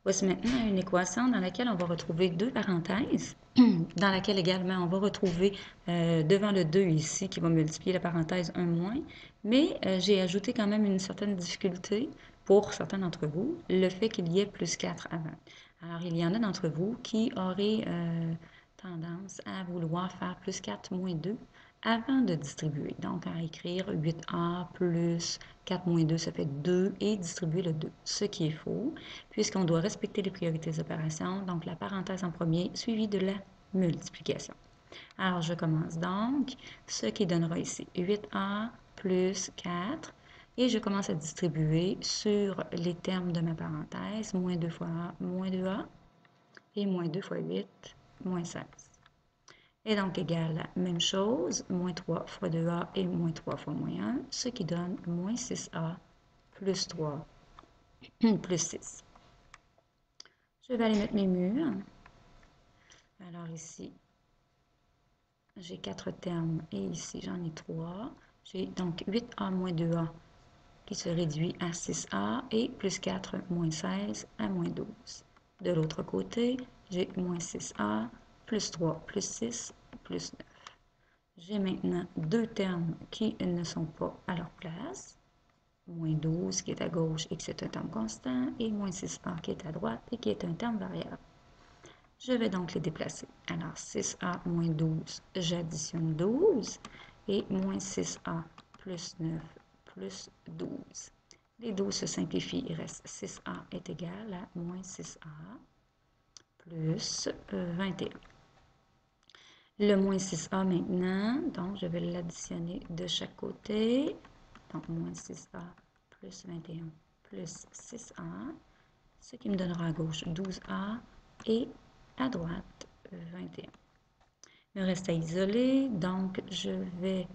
Voici maintenant une équation dans laquelle on va retrouver deux parenthèses, dans laquelle également on va retrouver devant le 2 ici qui va multiplier la parenthèse 1 moins, mais j'ai ajouté quand même une certaine difficulté pour certains d'entre vous, le fait qu'il y ait plus 4 avant. Alors, il y en a d'entre vous qui auraient tendance à vouloir faire plus 4 moins 2 avant de distribuer. Donc, à écrire 8a plus 4 moins 2, ça fait 2 et distribuer le 2, ce qui est faux, puisqu'on doit respecter les priorités des opérations, donc la parenthèse en premier, suivie de la multiplication. Alors, je commence donc, ce qui donnera ici 8a plus 4, et je commence à distribuer sur les termes de ma parenthèse, moins 2 fois a, moins 2a, et moins 2 fois 8, moins 16. Et donc, égal la même chose, moins 3 fois 2a et moins 3 fois moins 1, ce qui donne moins 6a plus 3 plus 6. Je vais aller mettre mes murs. Alors ici, j'ai 4 termes et ici, j'en ai 3. J'ai donc 8a moins 2a qui se réduit à 6a et plus 4 moins 16 à moins 12. De l'autre côté, j'ai moins 6a plus 3 plus 6 plus 9. J'ai maintenant deux termes qui ne sont pas à leur place. Moins 12 qui est à gauche et qui est un terme constant, et moins 6a qui est à droite et qui est un terme variable. Je vais donc les déplacer. Alors, 6a moins 12, j'additionne 12, et moins 6a plus 9 plus 12. Les 12 se simplifient, il reste 6a est égal à moins 6a plus 21. Le moins 6a maintenant, donc je vais l'additionner de chaque côté. Donc, moins 6a plus 21 plus 6a, ce qui me donnera à gauche 12a et à droite 21. Il me reste à isoler, donc je vais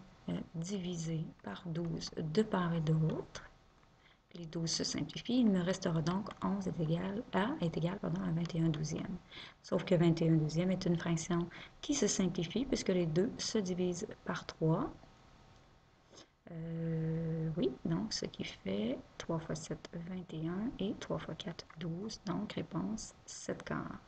diviser par 12 de part et d'autre. Les 12 se simplifient. Il me restera donc 11 est égal à 21 douzième. Sauf que 21 douzième est une fraction qui se simplifie puisque les deux se divisent par 3. Oui, donc ce qui fait 3 fois 7, 21 et 3 fois 4, 12. Donc réponse 7 quarts.